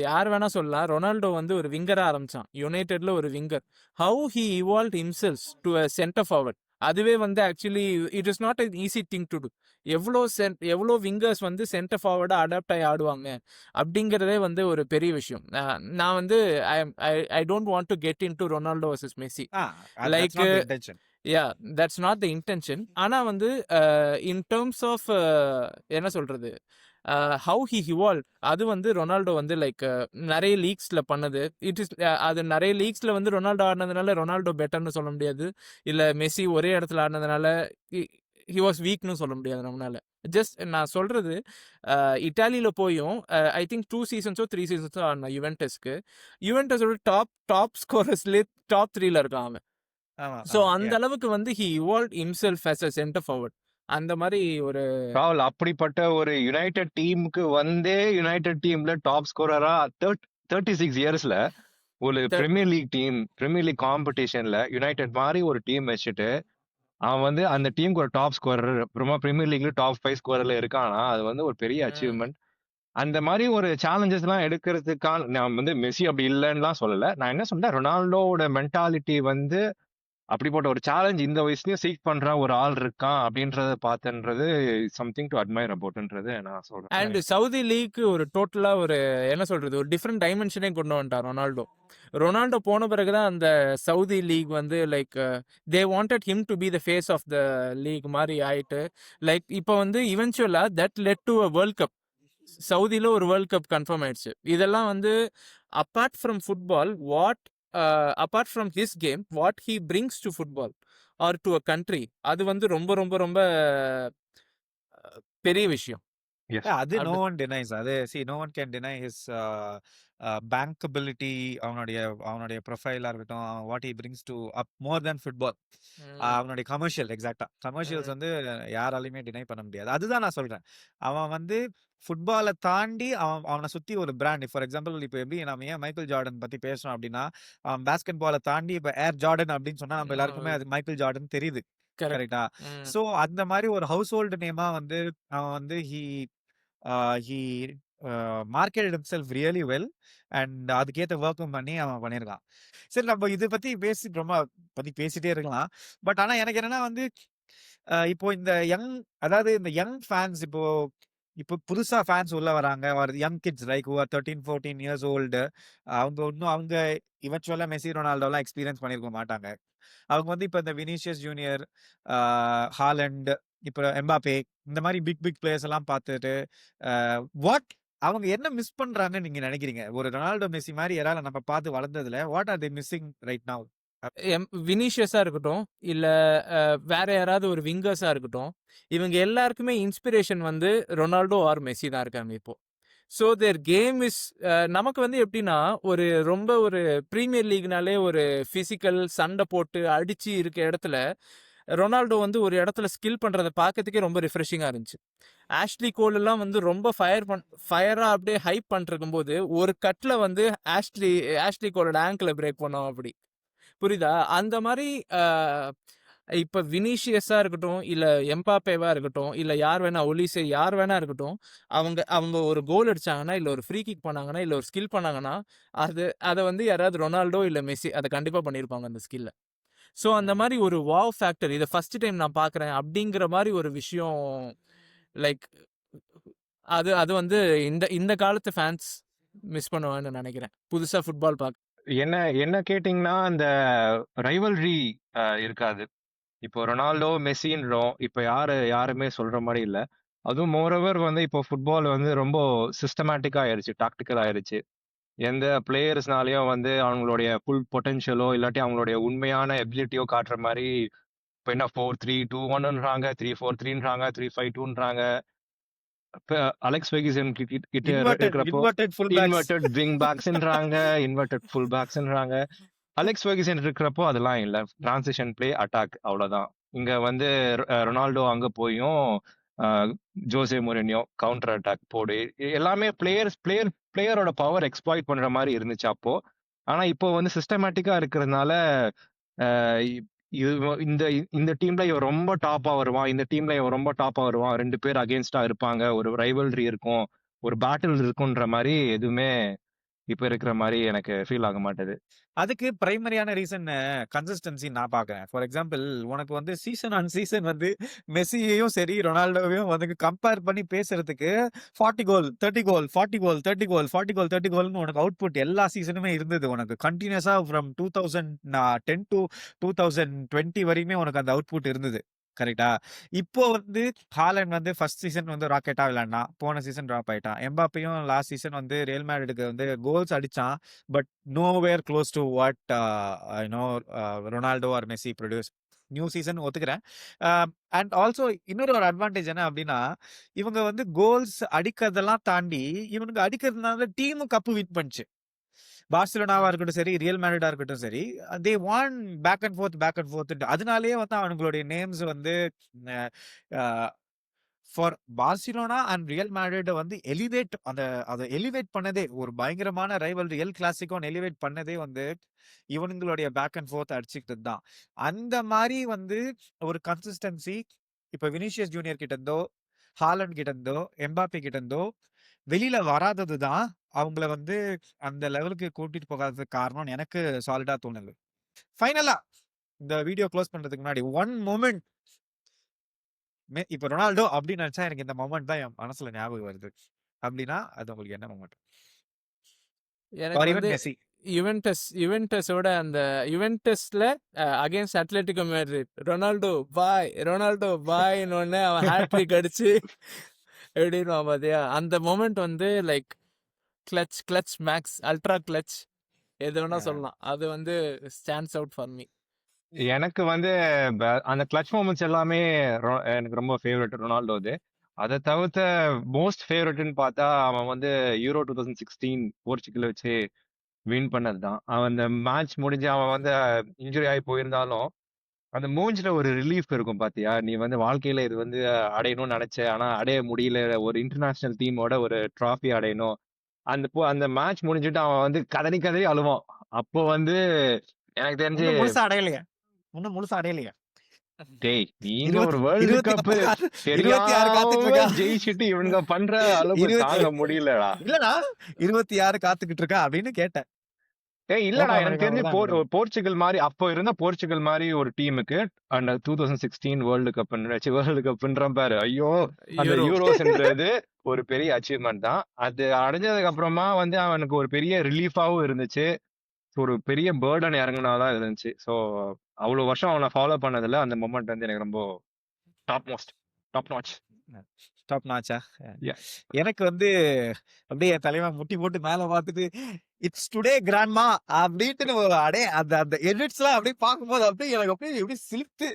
யார் வேணா சொல்லலாம், ரொனால்டோ வந்து ஒரு விங்கரா ஆரம்பிச்சான் யுனைடெட்ல, ஒரு winger. How he evolve himself to a centre forward, அதுவே வந்து actually it is not an easy thing to to. எவ்வளோ விங்கர்ஸ் வந்து சென்டர் ஃபார்வர்டா அடாப்ட் ஆகி ஆடுவாங்க அப்படிங்கிறதே வந்து ஒரு பெரிய விஷயம். நான் வந்து I don't want to get in to Ronaldo versus Messi. that's like not the intention. Yeah, that's not the intention. ஆனா வந்து இன் டேர்ம்ஸ் ஆஃப் என்ன சொல்றது, ஹவு ஹி இவால்வ், அது வந்து ரொனால்டோ வந்து லைக் நிறைய லீக்ஸ்ல பண்ணது. இட் இஸ் அது நிறைய லீக்ஸ்ல வந்து ரொனால்டோ ஆடினதுனால ரொனால்டோ பெட்டர்னு சொல்ல முடியாது, இல்ல மெஸ்ஸி ஒரே இடத்துல ஆடினதுனால ஹி வாஸ் வீக்னு சொல்ல முடியாது நம்மளால. ஜஸ்ட் நான் சொல்றது, இட்டாலியில போயும் ஐ திங்க் 2 சீசன்ஸோ 3 சீசன்ஸோ ஆடின யுவென்டஸ்க்கு, யுவென்டஸோட டாப் ஸ்கோரர்ஸ்லேயே டாப் 3ல இருக்கான் அவன். ஆமா, ஸோ ஆமா. அந்த அளவுக்கு வந்து he evolve himself as a centre forward. அந்த மாதிரி ஒரு ராகுல், அப்படிப்பட்ட ஒரு யுனைடெட் டீமுக்கு வந்தே யுனைடெட் டீம்ல டாப் ஸ்கோரரா 36 இயர்ஸ்ல ஒரு பிரீமியர் லீக் காம்படிஷன்ல யுனைடெட் மாதிரி ஒரு டீம் வச்சுட்டு அவன் வந்து அந்த டீமுக்கு ஒரு டாப் ஸ்கோரர், அப்புறமா பிரீமியர் லீக்ல டாப் 5 ஸ்கோரர்ல இருக்கானா, அது வந்து ஒரு பெரிய அச்சீவ்மெண்ட். அந்த மாதிரி ஒரு சேலஞ்சஸ் எல்லாம் எடுக்கிறதுக்கான, நான் வந்து மெஸ்ஸி அப்படி இல்லைன்னுலாம் சொல்லல. நான் என்ன சொல்றேன், ரொனால்டோவோட மென்டாலிட்டி வந்து அப்படிப்பட்ட ஒரு சேலஞ்ச் இந்த வயசுலயும் சீக் பண்ற ஒரு ஆள் இருக்கான் அப்படின்றத பார்த்தன்றது சம்திங் டு அட்மையர் அபவுட்ன்றது நான் சொல்றேன். அண்ட் சவுதி லீக் ஒரு டோட்டலா ஒரு என்ன சொல்றது, ஒரு டிஃப்ரெண்ட் டைமென்ஷனே கொண்டு வந்துட்டார் ரொனால்டோ போன பிறகுதான் அந்த சவுதி லீக் வந்து like they wanted him to be the face of the league மாதிரி ஆயிட்டு. லைக் இப்போ வந்து இவென்ச்சுவலா that led to a world cup. சவுதியில ஒரு வேர்ல்ட் கப் கன்ஃபார்ம் ஆயிடுச்சு. இதெல்லாம் வந்து apart from football, apart from his game, what he brings to football or to a country, அது வந்து ரொம்ப ரொம்ப ரொம்ப பெரிய விஷயம். Yes. அது நோ ஒன் டினைஸ். அது no one can deny his bankability. அவனுடைய ப்ரொஃபைலா இருக்கட்டும், what he brings to up more than football. அவனுடைய கமர்ஷியல்ஸ் வந்து யாராலையுமே டினை பண்ண முடியாது. அதுதான் நான் சொல்றேன். அவன் வந்து ஃபுட்பாலை தாண்டி அவனை சுத்தி ஒரு பிராண்ட். ஃபார் எக்ஸாம்பிள் இப்போ எப்படி நம்ம ஏன் மைக்கேல் ஜார்டன் பத்தி பேசுறோம் அப்படின்னா, அவன் பேஸ்கெட் பாலை தாண்டி இப்போ ஏர் ஜார்டன் அப்படின்னு சொன்னா நம்ம எல்லாருக்குமே அது மைக்கேல் ஜார்டன் தெரியுது. கரெக்டா? சோ அந்த மாதிரி ஒரு ஹவுஸ் ஹோல்டு நேமா வந்து அவன் வந்து he marketed himself really well and அதுக்கேத்த ஒர்க்கும் பண்ணி அவன் பண்ணியிருக்கான். சரி, நம்ம இதை பத்தி பேசிட்டே இருக்கலாம். பட் ஆனா எனக்கு என்னன்னா வந்து இப்போ அதாவது இந்த யங் ஃபேன்ஸ் இப்போ புதுசா ஃபேன்ஸ் உள்ள வராங்க, young kids like who are 13 14 years old. அவங்க இவென்ச்சுவலா மெஸ்ஸி ரொனால்டோலாம் எக்ஸ்பீரியன்ஸ் பண்ணியிருக்க மாட்டாங்க. அவங்க வந்து இப்போ இந்த வினிசியஸ் ஜூனியர், ஹாலண்ட், இப்போ எம்பாப்பே, இந்த மாதிரி பிக் பிளேயர்ஸ் எல்லாம் பார்த்துட்டு வாட் அவங்க என்ன மிஸ் பண்றாங்கன்னு நீங்க நினைக்கிறீங்க? ஒரு ரொனால்டோ, மெஸ்ஸி மாதிரி யாரால நம்ம பார்த்து வளர்ந்ததுல what are they missing right now? வினிஷியஸா இருக்கட்டும், இல்ல வேற யாராவது ஒரு விங்கர்ஸா இருக்கட்டும், இவங்க எல்லாருக்குமே இன்ஸ்பிரேஷன் வந்து ரொனால்டோ ஆர் மெஸ்ஸி தான் இருக்காங்க இப்போ. ஸோ தேர் கேம் இஸ் நமக்கு வந்து எப்படின்னா, ரொம்ப ஒரு ப்ரீமியர் லீக்னாலே ஒரு ஃபிசிக்கல் சண்டை போட்டு அடிச்சு இருக்க இடத்துல ரொனால்டோ வந்து ஒரு இடத்துல ஸ்கில் பண்றதை பார்க்கறதுக்கே ரொம்ப ரிஃப்ரெஷிங்கா இருந்துச்சு. ஆஷ்லி கோல் எல்லாம் வந்து ரொம்ப ஃபயரா அப்படியே ஹைப் பண்ணிருக்கும் போது ஒரு கட்ல வந்து ஆஷ்லி கோலோட ஆங்கிள பிரேக் பண்ணோம் அப்படி. புரியுதா? அந்த மாதிரி இப்ப வினிஷியஸா இருக்கட்டும், இல்ல எம்பாப்பேவா இருக்கட்டும், இல்ல யார் வேணா ஒலிசே யார் வேணா இருக்கட்டும், அவங்க ஒரு கோல் அடிச்சாங்கன்னா, இல்ல ஒரு ஃப்ரீ கிக் பண்ணாங்கன்னா, இல்ல ஒரு ஸ்கில் பண்ணாங்கன்னா, அதை வந்து யாராவது ரொனால்டோ இல்ல மெஸ்ஸி அதை கண்டிப்பா பண்ணியிருப்பாங்க அந்த ஸ்கில்ல. ஸோ அந்த மாதிரி ஒரு வாவ் ஃபேக்டர், இதை ஃபர்ஸ்ட் டைம் நான் பார்க்குறேன் அப்படிங்கிற மாதிரி ஒரு விஷயம், லைக் அது வந்து இந்த காலத்து ஃபேன்ஸ் மிஸ் பண்ணுவான்னு நினைக்கிறேன், புதுசா ஃபுட்பால் பார்க்க. என்ன கேட்டிங்கன்னா, அந்த ரைவல்ரி இருக்காது. இப்போ ரொனால்டோ மெஸ்ஸின்றோம், இப்போ யாருமே சொல்ற மாதிரி இல்ல. அதுவும் மோரோவர் வந்து இப்போ ஃபுட்பால் வந்து ரொம்ப சிஸ்டமேட்டிக்கா ஆயிருச்சு, டாக்டிக்கல் ஆயிருச்சு. எந்த பிளேயர்ஸ்னாலையும் வந்து அவங்களுடைய ஃபுல் பொட்டென்ஷியலோ இல்லாட்டி அவங்களுடைய உண்மையான எபிலிட்டியோ காட்டுற மாதிரி இப்போ என்ன 4-3-2-1ன்றாங்க, 3-4-3ன்றாங்க, 3-5-2ன்றாங்க. அலெக்ஸ் ஃபெர்குசன் கிட்ட இருக்கிறப்போ inverted full backs. Inverted wing பேக்ஸ்ன்றாங்க, இன்வெர்டட் ஃபுல் பேக்ஸ்ன்றாங்க. அலெக்ஸ் ஃபெர்குசன் இருக்கிறப்போ அதெல்லாம் இல்ல. டிரான்சிஷன் பிளே, அட்டாக் அவ்வளவுதான். இங்க வந்து ரொனால்டோ அங்க போயும் ஜோசே மொரினியோ கவுண்டர் அட்டாக் போடு, எல்லாமே பிளேயரோட பவர் எக்ஸ்ப்ளாய்ட் பண்ற மாதிரி இருந்துச்சு அப்போ. ஆனா இப்போ வந்து சிஸ்டமேட்டிக்கா இருக்கிறதுனால இந்த இந்த டீம்ல இவன் ரொம்ப டாப்பா வருவான், இந்த டீம்ல இவன் ரொம்ப டாப்பா வருவான், 2 பேர் அகேன்ஸ்டா இருப்பாங்க, ஒரு ரைவல்ரி இருக்கும், ஒரு பேட்டில் இருக்குன்ற மாதிரி எதுவுமே இப்ப இருக்கிற மாதிரி எனக்கு ஃபீல் ஆக மாட்டேது. அதுக்கு பிரைமரியான ரீசன் கன்சிஸ்டன்சி நான் பார்க்குறேன். ஃபார் எக்ஸாம்பிள் உனக்கு வந்து சீசன் ஆன் சீசன் வந்து மெஸ்ஸியையும் சரி, ரொனால்டோவையும் வந்து கம்பேர் பண்ணி பேசுறதுக்கு 40 கோல், 30 கோல், 40 கோல், 30 கோல், 40 கோல், 30 கோல்னு உனக்கு அவுட்புட் எல்லா சீசனுமே இருந்தது. உனக்கு கன்டினியூஸா ஃப்ரம் 2010 டு 2020 வரையுமே உனக்கு அந்த அவுட்புட் இருந்தது. கரெக்ட்டா? இப்போ வந்து ஹாலண்ட் வந்து ஃபர்ஸ்ட் சீசன் வந்து ராக்கெட்டா விளையாடினான். போன சீசன் டிராப் ஆயிட்டான். எம்பாப்பேயும் லாஸ்ட் சீசன் வந்து ரியல் மேட்ரிடுக்கு வந்து கோல்ஸ் அடிச்சான். But nowhere close to what Ronaldo or Messi produce. New season ஒத்துக்கிறேன். அண்ட் ஆல்சோ இன்னொரு ஒரு அட்வான்டேஜ் என்ன அப்படின்னா, இவங்க வந்து கோல்ஸ் அடிக்கிறதெல்லாம் தாண்டி இவனுங்க அடிக்கிறதுனால டீமும் கப்பு வின் பண்ணுச்சு. பார்சிலோனாவா இருக்கட்டும் சரி, ரியல் மேட்ரிடா இருக்கட்டும் சரி, தே வான் பேக் அண்ட் ஃபோர்த். அதனாலேயே வந்து அவனுங்களுடைய நேம்ஸ் வந்து for Barcelona and real Madrid வந்து அதை எலிவேட் பண்ணதே ஒரு பயங்கரமான ரைவல்ரி எல் கிளாசிக்கோன்னு எலிவேட் பண்ணதே வந்து இவனுங்களுடைய பேக் அண்ட் ஃபோர்த் அடிச்சுக்கிட்டு தான். அந்த மாதிரி வந்து ஒரு கன்சிஸ்டன்சி இப்ப வினிஷியஸ் ஜூனியர் கிட்ட இருந்தோ, ஹாலண்ட் கிட்ட இருந்தோ, எம்பாப்பே கிட்ட இருந்தோ வெளியில வராதது தான் அவங்கள வந்து அந்த லெவலுக்கு கூட்டிட்டு போகாததுக்கு காரணம்னு எனக்கு சாலிடா தோணுது. ஃபைனலா இந்த வீடியோ க்ளோஸ் பண்றதுக்கு முன்னாடி ஒன் மொமெண்ட் இப்ப ரொனால்டோ அப்படின்னு நினைச்சா எனக்கு இந்த மொமெண்ட் தான் என் மனசுல ஞாபகம் வருது. அப்படின்னா அது உங்களுக்கு என்ன மொமெண்ட்? எனக்கு ஆர் ஈவன் வந்து மெஸ்ஸி. யுவென்டஸோட அந்த யுவென்டஸ்ல அகைன்ஸ்ட் அட்லெட்டிகோ மேட்ரிட் ரொனால்டோ பாய்ன்னு ஒன்னு அவன் ஹேட்ரிக் அடிச்சு எப்படின்னு பாத்தியா அந்த மொமெண்ட் வந்து like clutch max ultra clutch எது வேணா சொல்லலாம். அது வந்து ஸ்டாண்ட்ஸ் அவுட் ஃபார் மீ. எனக்கு வந்து அந்த கிளட்ச் மூமெண்ட்ஸ் எல்லாமே எனக்கு ரொம்ப ஃபேவரட் ரொனால்டோது. அதை தவிர்த்த மோஸ்ட் ஃபேவரட்னு பார்த்தா அவன் வந்து யூரோ 2016 போர்ச்சுகல் வச்சு வின் பண்ணது தான். அவன் அந்த மேட்ச் முடிஞ்சு அவன் வந்து இன்ஜுரி ஆகி போயிருந்தாலும் அந்த மூஞ்சில ஒரு ரிலீஃப் இருக்கும் பாத்தியா, நீ வந்து வாழ்க்கையில இது வந்து அடையணும்னு நினைச்ச, ஆனா அடைய முடியல, ஒரு இன்டர்நேஷனல் டீமோட ஒரு டிராஃபி அடையணும். அந்த மேட்ச் முடிஞ்சுட்டு அவன் வந்து கதறி கதறி அழுவான். அப்போ வந்து எனக்கு தெரிஞ்சு இன்னும் முழுசா அடையலையே. டேய் நீங்க ஒரு வேர்ல்டு கப் 26 காத்துட்டு தெரியாம இருக்கா. ஜெயிச்சுட்டு இவனுங்க பண்ற அளவு 20 தாங்க முடியலடா. இல்லடா 26 காத்துக்கிட்டு இருக்கா அப்படின்னு கேட்டேன். ஏய் இல்லடா, கோப்பா எனக்கு அமெரிக்கா தெரிஞ்சு தான் இருந்தது. போர்ச்சுகல் மாதிரி அப்போ இருந்த போர்ச்சுகல் மாதிரி ஒரு டீமுக்கு அந்த 2016 வேர்ல்டு கப்ன்ற பாரு, ஐயோ அந்த யூரோ யூரோஸ்ன்றது ஒரு பெரிய அச்சீவ்மெண்ட் தான். அது அடைஞ்சதுக்கு அப்புறமா வந்து அவனுக்கு ஒரு பெரிய ரிலீஃபாவும் இருந்துச்சு, ஒரு பெரிய பேர்டன் இறங்குனாதான் இருந்துச்சு. ஸோ அவ்வளவு வருஷம் அவனை ஃபாலோ பண்ணதுல அந்த மொமெண்ட் வந்து எனக்கு ரொம்ப டாப் நாச். டாப் நாச்சா? எனக்கு வந்து அப்படியே என் தலைவன் முட்டி போட்டு மேல பார்த்துட்டு இட்ஸ் டுடே கிராண்ட்மா அப்படின்ட்டு ஒரு அந்த அந்த எடிட்ஸ்லாம் அப்படியே பார்க்கும்போது அப்படியே எனக்கு அப்படியே எப்படி சிலிர்த்து.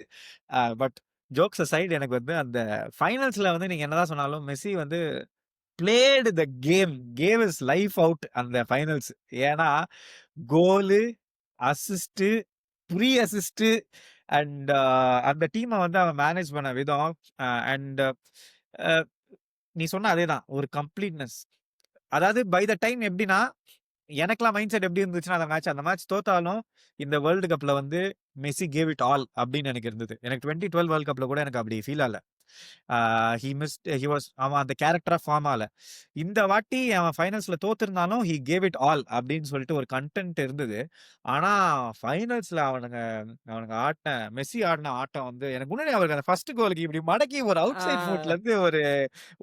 பட் ஜோக்ஸ் சைடு எனக்கு வந்து அந்த ஃபைனல்ஸ்ல வந்து நீங்க என்னதான் சொன்னாலும் மெஸ்ஸி வந்து blade the game is life out அந்த ஃபைனல்ஸ். ஏன்னா கோலு, அசிஸ்ட், ப்ரீ அசிஸ்ட் அண்ட் அந்த டீமை வந்து அவன் மேனேஜ் பண்ண விதம் அண்ட் நீ சொன்ன அதேதான் ஒரு கம்ப்ளீட்னஸ். அதாவது பை த டைம் எப்படின்னா எனக்கெல்லாம் மைண்ட் செட் எப்படி இருந்துச்சுன்னா அந்த மேட்ச் தோத்தாலும் இந்த வேர்ல்டு கப்ல வந்து மெஸ்ஸி கேவ் இட் ஆல் அப்படின்னு எனக்கு இருந்தது. எனக்கு 2012 வேர்ல்டு கப்ல கூட எனக்கு அப்படி ஃபீல் ஆகல. அவன் அந்த கேரக்டரா ஃபார்ம் ஆகல. இந்த வாட்டி அவன் ஃபைனல்ஸ்ல தோத்திருந்தாலும் ஹி கேவ் இட் ஆல் அப்படின்னு சொல்லிட்டு ஒரு கண்டென்ட் இருந்தது. ஆனா ஃபைனல்ஸ்ல அவனுங்க மெஸ்ஸி ஆடின ஆட்டம் வந்து எனக்கு முன்னாடி அவருக்கு அந்த ஃபர்ஸ்ட் கோலுக்கு இப்படி மடக்கி ஒரு அவுட் சைட் ஃபுட்ல இருந்து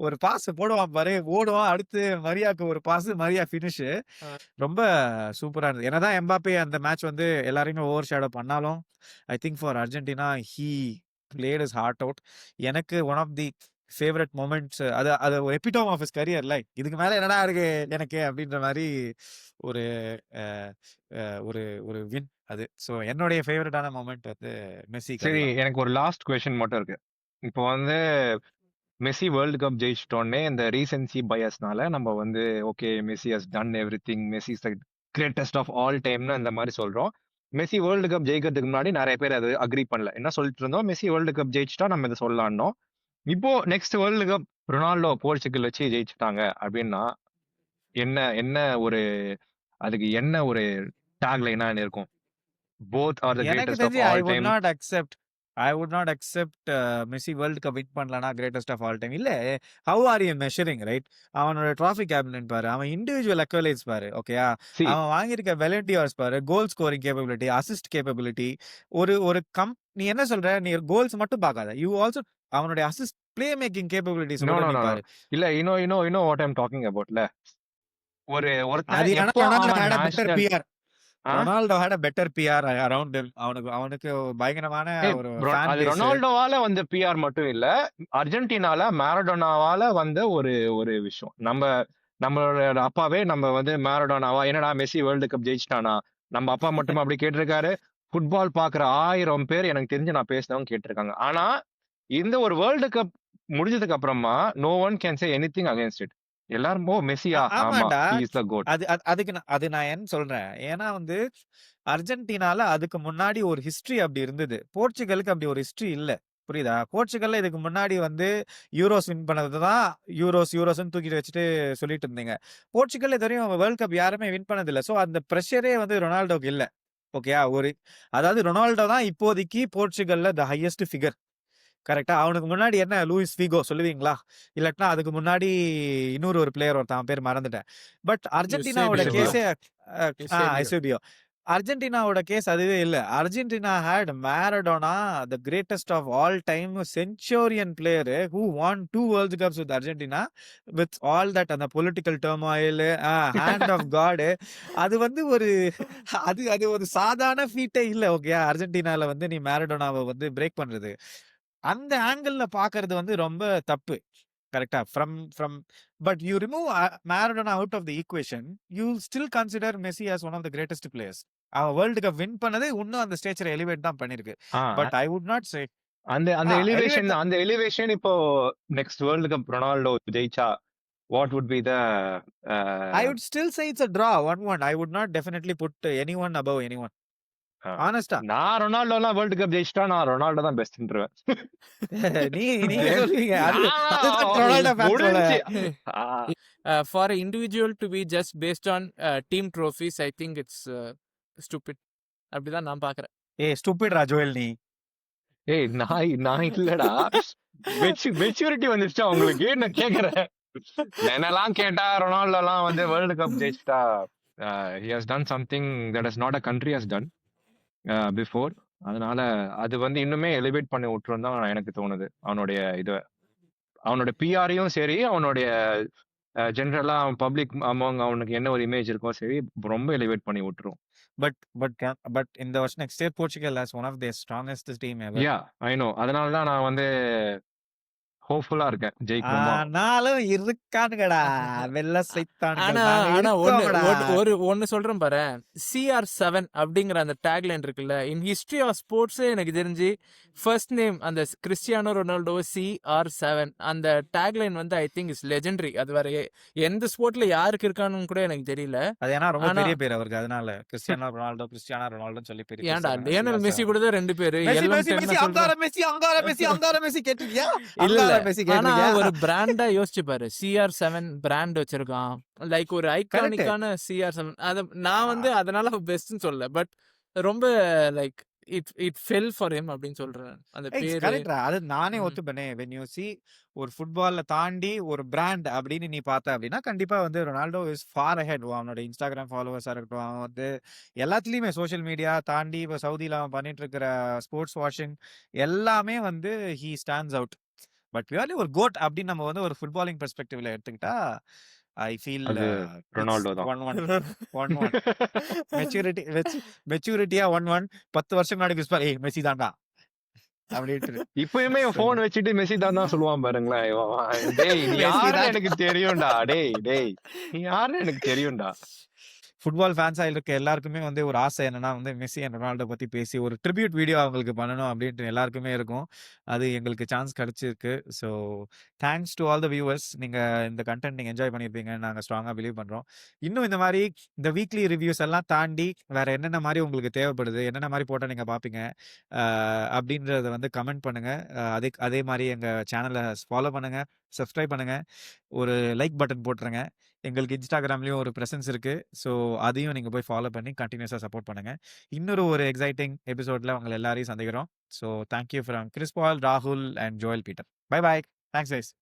ஒரு பாஸ் போடுவான் பாரு, ஓடுவான், அடுத்து மரியாக்கு ஒரு பாஸ், மரியா ஃபினிஷ் ரொம்ப சூப்பரா இருந்தது. என்னதான் எம்பாப்பே அந்த மேட்ச் வந்து எல்லாரையுமே ஓவர் ஷேடோ பண்ணாலும் I think for Argentina he played his heart out. எனக்கு one of the favourite moments அது ஒரு epitome of his career. Like இதுக்கு மேல என்னடா இருக்கு எனக்கு அப்படின்ற மாதிரி ஒரு ஒரு ஒரு வின் அது. ஸோ என்னுடைய ஃபேவரட்டான மொமெண்ட் வந்து மெஸ்ஸி சரி, கதை தான். எனக்கு ஒரு லாஸ்ட் கொஸ்டின் மட்டும் இருக்கு. இப்போ வந்து மெஸ்ஸி வேர்ல்டு கப் ஜெயிச்சிட்டோன்னே இந்த ரீசென்சி பயஸ்னால நம்ம வந்து okay Messi has done everything, Messi is the greatest of all டைம்னு அந்த மாதிரி சொல்றோம். மெஸ்ஸி வேர்ல்டு கப் ஜெயிக்கிறதுக்கு முன்னாடி நிறைய பேர் அது அக்ரி பண்ணல. என்ன சொல்லிட்டு இருந்தோம், மெஸ்ஸி வேர்ல்டு கப் ஜெயிச்சிட்டா நம்ம இதை சொல்லலாம்னோம். இப்போ next world cup Ronaldo Portugal வச்சு ஜெயிச்சிட்டாங்க அப்படின்னா என்ன என்ன ஒரு அதுக்கு என்ன ஒரு டேக்லைனா இருக்கும்? போத் ஆர் த எனக்கு கிரேட்டஸ்ட் ஆஃப் தெரிஞ்சு all time. I would not accept Messi world cup win பண்ணலனா கிரேட்டஸ்ட் ஆஃப் ஆல் டைம். இல்ல, how are you measuring, right? அவனோட ட்ராஃபி கேபினட் பாரு, அவன் இண்டிவிஜுவல் அக்வலைட்ஸ் பாரு, ஓகேயா? சி அவன் வாங்கியிருக்க வெலண்டியர்ஸ் பாரு, goal scoring capability, assist capability. ஒரு ஒரு நீ என்ன சொல்ற, நீ கோல்ஸ் மட்டும் பார்க்காத, யூ ஆல்சோ அவனுடைய assist play making capabilities no கூட நோ நீ நோ பாரு. இல்ல you know what I am talking அபவுட்ல. அது ஒருத்தன் ஏன்னா எப்போ ரொனால்டோ அவன் had a better national PR. Ronaldo had a better PR around him. அவனுக்கு பயங்கரமான ஒரு ஃபேன் அது பேஸ். ரொனால்டோவால வந்த பிஆர் மட்டும் இல்ல, அர்ஜென்டினால மேரடோனாவால வந்த ஒரு ஒரு விஷயம். நம்மளோட அப்பாவே நம்ம வந்து மேரடோனாவா, என்னடா மெஸ்ஸி வேர்ல்டு கப் ஜெயிச்சிட்டானா, நம்ம அப்பா மட்டும் அப்படி கேட்டிருக்காரு. ஃபுட்பால் பாக்குற 1000 பேர் எனக்கு தெரிஞ்சு நான் பேசினவங்க கேட்டிருக்காங்க. ஆனா இந்த ஒரு வேர்ல்டு கப் முடிஞ்சதுக்கு அப்புறமா no one can say anything against it. எல்லாரும் ஓ மெஸ்ஸியா, ஆமா ஆமாண்டா. He is the goat. அதுக்கு நான் என்ன சொல்றேன், ஏன்னா வந்து அர்ஜென்டினால அதுக்கு முன்னாடி ஒரு ஹிஸ்டரி அப்படி இருந்தது. போர்ச்சுகலுக்கு அப்படி ஒரு ஹிஸ்டரி இல்ல. புரியுதா? போர்ச்சுகல்ல இதுக்கு முன்னாடி வந்து யூரோஸ் வின் பண்ணது தான் யூரோஸ்ன்னு தூக்கிட்டு வச்சுட்டு சொல்லிட்டு இருந்தீங்க. போர்ச்சுகல் இதுவரையும் வேர்ல்ட் கப் யாருமே வின் பண்ணதில்ல. ஸோ அந்த பிரஷரே வந்து ரொனால்டோக்கு இல்ல. ஓகேயா? அதாவது ரொனால்டோ தான் இப்போதைக்கு போர்ச்சுகல்ல த ஹையஸ்ட் ஃபிகர். கரெக்ட்டா? அவனுக்கு முன்னாடி என்ன லூயிஸ் ஃபிகோ சொல்லுவீங்களா? இல்லாட்டினா அதுக்கு முன்னாடி இன்னொரு ஒரு பிளேயர் ஒருத்தன், அவன் பேர் மறந்துட்டேன். பட் அர்ஜென்டினாவோட யூசேபியோ. கேஸே யூசேபியோ. எயூசேபியோ. அர்ஜென்டினாவோட கேஸ் அதுவே இல்ல. Argentina had Maradona, the greatest of all time centurion player who won 2 world cups with Argentina with all that அந்த political turmoil, hand of God. அது வந்து அது ஒரு சாதாரண ஃபீட்டே இல்ல. ஓகேயா? அர்ஜென்டினால வந்து நீ மேரடோனாவை வந்து பிரேக் பண்றது. அந்த ஆங்கிள்ல பார்க்கறது வந்து ரொம்ப தப்பு. கரெக்ட்டா? But you remove Maradona out of the equation, you still consider Messi as one of the greatest players. அவன் வேர்ல்ட் கப் வின் பண்ணது இன்னும் அந்த ஸ்டேச்சரை எலிவேட் தான் பண்ணிருக்கு. But I would not say அந்த அந்த எலிவேட். எலிவேஷன் இப்போ நெக்ஸ்ட் வேர்ல்டு கப் ரொனால்டோ ஜெயிச்சா what would be the I would still say it's a draw 1-1. I would not definitely put anyone above anyone. ஹானஸ்டா. நான் ரொனால்டோலாம் world cup ஜெயிச்சிட்டா நான் Ronaldo தான் பெஸ்ட்ன்றேன். நீங்க சொல்லுவீங்க. அதுதான் ரொனால்டோ ஃபேன்ஸ் போல. முடிஞ்சு. For an individual to be just based on team trophies, I think it's stupid. அப்படிதான் நான் பார்க்கறேன். ஸ்டூபிட் ராஜோயல் நீ. ஏய் நான் இல்லடா. மெச்சூரிட்டி வந்துருச்சா உங்களுக்கு? நான் கேக்குறேன். என்னெல்லாம் கேட்டா ரொனால்டோலாம் வந்து வேர்ல்டு கப் ஜெயிச்சிட்டா he has done something that is not a country has done before. அதனால அது வந்து இன்னுமே எலிவேட் பண்ணி விட்டுரும் தான் எனக்கு தோணுது. அவனோட பிஆரையும் சரி, அவனுடைய ஜென்ரலா பப்ளிக் அமௌங் அவனுக்கு என்ன ஒரு இமேஜ் இருக்கோ சரி, ரொம்ப எலிவேட் பண்ணி விட்டுரும். பட் இந்த வருஷம் next year Portugal as one of their strongest team ever. Yeah I know. அதனால தான் நான் வந்து ஹோப்ஃபுல்லா இருக்கேன் ஜெயிக்கணுமா. ஆனாலும் இருக்கானுங்கடா வெள்ள சைத்தானுங்க. ஆனா ஒன்னு சொல்றேன் பாரு, CR7 அப்படிங்கிற அந்த டேக்லைன் இருக்குல்ல, இன் ஹிஸ்டரி ஆஃப் ஸ்போர்ட்ஸே எனக்கு தெரிஞ்சு ஃபர்ஸ்ட் நேம் அந்த கிறிஸ்டியானோ ரொனால்டோ CR7 அந்த டேக்லைன் வந்து ஐ திங்க் இஸ் லெஜெண்டரி. அது வேற எந்த ஸ்போர்ட்ல யாருக்கு இருக்கான்னு கூட எனக்கு தெரியல. அது ஏன்னா ரொம்ப பெரிய பேர் அவருக்கு, அதனால கிறிஸ்டியானோ ரொனால்டோ சொல்லி பெரிய. ஏன்டா லியோனல் மெஸ்ஸி கூட தான் 2 பேரு. மெஸ்ஸி கேட்டியா? இல்ல, ஆனா ஒரு பிராண்டா யோசிச்சு பாரு, CR7 பிராண்ட் வச்சிருக்கான், லைக் ஒரு ஐகானிக்கான CR7. அத நான் வந்து அதனால பெஸ்ட்னு சொல்ல, பட் ரொம்ப like it fell for him அப்படின்னு சொல்றேன் அந்த பேரு. கரெக்ட்டா? அது நானே ஒத்துப்பேனே. when you see ஒரு ஃபுட்பால்ல தாண்டி ஒரு பிராண்ட் அப்படின்னு நீ பார்த்த அப்படின்னா கண்டிப்பா வந்து ரொனால்டோ இஸ் ஃபார் ahead. அவனோட இன்ஸ்டாகிராம் ஃபாலோவர்ஸா இருக்கட்டும், அவன் வந்து எல்லாத்துலயுமே சோஷியல் மீடியா தாண்டி இப்ப சவுதியில அவன் பண்ணிட்டு இருக்கிற ஸ்போர்ட்ஸ் வாஷிங் எல்லாமே வந்து he stands out. But purely ஒரு கோட் அப்படின்னு நம்ம வந்து ஒரு ஃபுட்பாலிங் பெர்ஸ்பெக்டிவ்ல எடுத்துக்கிட்டா ஐ ஃபீல் ரொனால்டோ தான். 1-1 மெச்சூரிட்டியா 1-1 10 வருஷம் முன்னாடி பிஸ்பால் மெஸ்ஸி தான்டா அப்படின்ட்டு இப்பயுமே போன் வச்சுட்டு மெஸ்ஸி தான் சொல்லுவான் பாருங்களேன். டேய் நீ யாருன்னு எனக்கு தெரியும்டா. டேய் நீ யாருன்னு எனக்கு தெரியும்டா. ஃபுட்பால் ஃபேன்ஸா இருக்க எல்லாருக்குமே வந்து ஒரு ஆசை என்னன்னா வந்து மெஸ்ஸி அண்ட் ரொனால்டோ பத்தி பேசி ஒரு ட்ரிபியூட் வீடியோ அவங்களுக்கு பண்ணணும் அப்படின்ட்டு எல்லாருக்குமே இருக்கும். அது எங்களுக்கு சான்ஸ் கிடைச்சிருக்கு. So thanks to all the viewers. நீங்க இந்த கன்டென்ட் நீங்க என்ஜாய் பண்ணியிருப்பீங்கன்னு நாங்க ஸ்ட்ராங்கா பிலீவ் பண்றோம். இன்னும் இந்த மாரி இந்த வீக்லி ரிவ்யூஸ் எல்லாம் தாண்டி வேற என்னென்ன மாரி உங்களுக்கு தேவைப்படுது? என்னென்ன மாரி போட்டா நீங்க பார்ப்பீங்க? அ அப்படின்றத வந்து கமெண்ட் பண்ணுங்க. அதே மாரி எங்க சேனல ஃபாலோ பண்ணுங்க, சப்ஸ்கிரைப் பண்ணுங்க. ஒரு லைக் பட்டன் போட்டுருங்க. எங்களுக்கு Instagramலயும் ஒரு பிரசன்ஸ் இருக்கு. ஸோ அதையும் நீங்க போய் ஃபாலோ பண்ணி கன்டினியூஸா சப்போர்ட் பண்ணுங்க. இன்னொரு ஒரு எக்ஸைட்டிங் எபிசோட்ல உங்கள எல்லாரையும் சந்திக்கிறோம். So thank you from Chris Paul, ராகுல் and Joel Peter. Bye bye. Thanks guys.